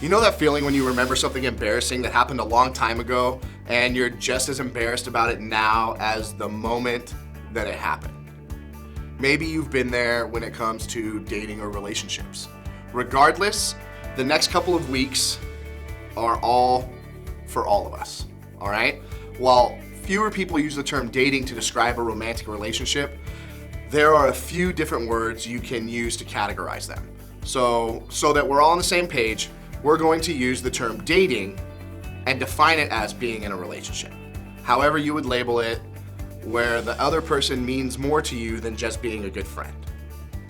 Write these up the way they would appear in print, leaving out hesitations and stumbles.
You know that feeling when you remember something embarrassing that happened a long time ago and you're just as embarrassed about it now as the moment that it happened? Maybe you've been there when it comes to dating or relationships. Regardless, the next couple of weeks are all for all of us, all right? While fewer people use the term dating to describe a romantic relationship, there are a few different words you can use to categorize them. So that we're all on the same page, we're going to use the term dating and define it as being in a relationship. However you would label it, where the other person means more to you than just being a good friend.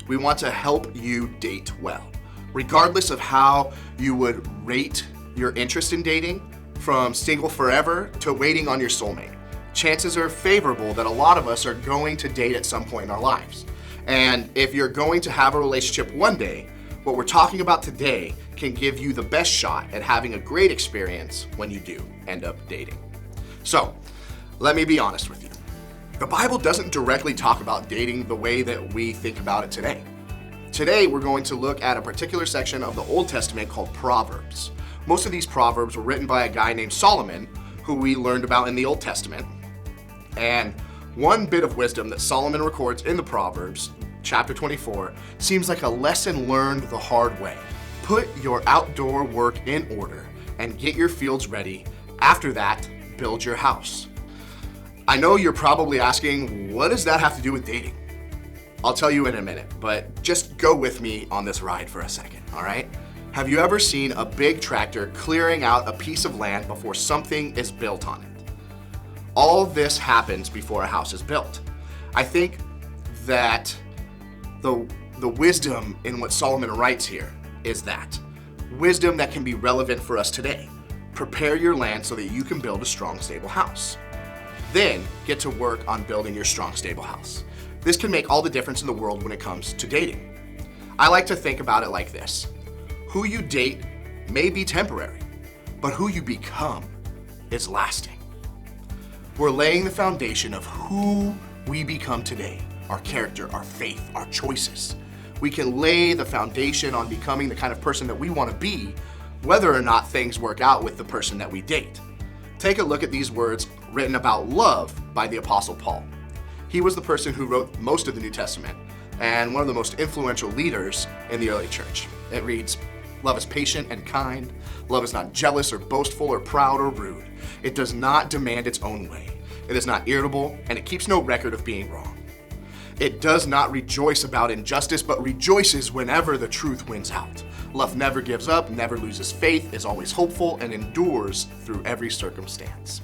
We want to help you date well, regardless of how you would rate your interest in dating, from single forever to waiting on your soulmate. Chances are favorable that a lot of us are going to date at some point in our lives. And if you're going to have a relationship one day, what we're talking about today can give you the best shot at having a great experience when you do end up dating. So, let me be honest with you. The Bible doesn't directly talk about dating the way that we think about it today. Today, we're going to look at a particular section of the Old Testament called Proverbs. Most of these Proverbs were written by a guy named Solomon, who we learned about in the Old Testament. And one bit of wisdom that Solomon records in the Proverbs, chapter 24, seems like a lesson learned the hard way. Put your outdoor work in order and get your fields ready. After that, build your house. I know you're probably asking, what does that have to do with dating? I'll tell you in a minute, but just go with me on this ride for a second, all right? Have you ever seen a big tractor clearing out a piece of land before something is built on it? All this happens before a house is built. I think that the wisdom in what Solomon writes here is that wisdom that can be relevant for us today. Prepare your land so that you can build a strong, stable house. Then get to work on building your strong, stable house. This can make all the difference in the world when it comes to dating. I like to think about it like this. Who you date may be temporary, but who you become is lasting. We're laying the foundation of who we become today, our character, our faith, our choices. We can lay the foundation on becoming the kind of person that we want to be, whether or not things work out with the person that we date. Take a look at these words written about love by the Apostle Paul. He was the person who wrote most of the New Testament and one of the most influential leaders in the early church. It reads, "Love is patient and kind. Love is not jealous or boastful or proud or rude. It does not demand its own way. It is not irritable, and it keeps no record of being wrong. It does not rejoice about injustice, but rejoices whenever the truth wins out. Love never gives up, never loses faith, is always hopeful, and endures through every circumstance."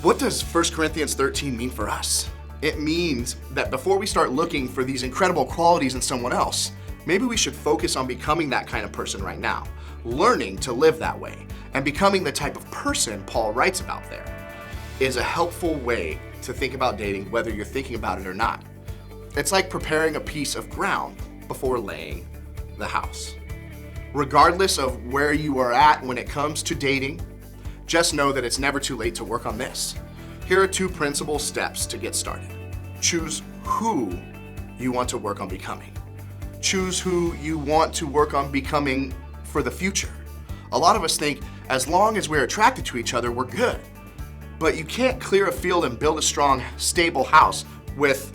What does 1 Corinthians 13 mean for us? It means that before we start looking for these incredible qualities in someone else, maybe we should focus on becoming that kind of person right now, learning to live that way, and becoming the type of person Paul writes about there is a helpful way to think about dating, whether you're thinking about it or not. It's like preparing a piece of ground before laying the house. Regardless of where you are at when it comes to dating, just know that it's never too late to work on this. Here are 2 principal steps to get started. Choose who you want to work on becoming. Choose who you want to work on becoming for the future. A lot of us think as long as we're attracted to each other, we're good. But you can't clear a field and build a strong, stable house with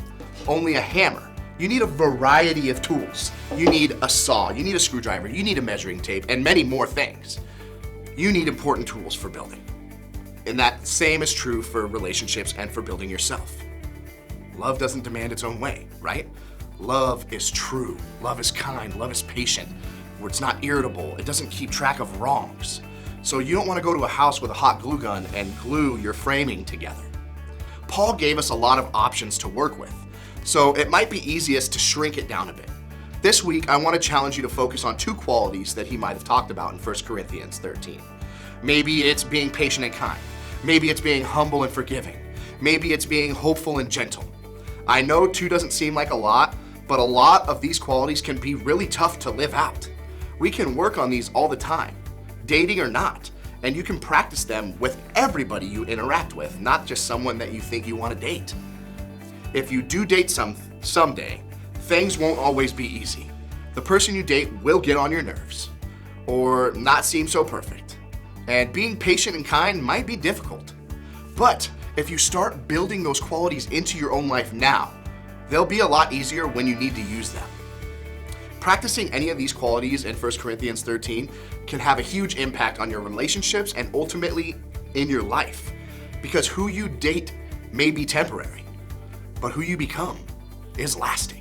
only a hammer. You need a variety of tools. You need a saw, you need a screwdriver, you need a measuring tape, and many more things. You need important tools for building. And that same is true for relationships and for building yourself. Love doesn't demand its own way, right? Love is true, love is kind, love is patient, where it's not irritable, it doesn't keep track of wrongs. So you don't want to go to a house with a hot glue gun and glue your framing together. Paul gave us a lot of options to work with, so it might be easiest to shrink it down a bit. This week, I want to challenge you to focus on 2 qualities that he might have talked about in 1 Corinthians 13. Maybe it's being patient and kind. Maybe it's being humble and forgiving. Maybe it's being hopeful and gentle. I know 2 doesn't seem like a lot, but a lot of these qualities can be really tough to live out. We can work on these all the time, dating or not, and you can practice them with everybody you interact with, not just someone that you think you want to date. If you do date someday, things won't always be easy. The person you date will get on your nerves. or not seem so perfect. And being patient and kind might be difficult. But if you start building those qualities into your own life now, they'll be a lot easier when you need to use them. Practicing any of these qualities in 1 Corinthians 13 can have a huge impact on your relationships and ultimately in your life. Because who you date may be temporary, but who you become is lasting.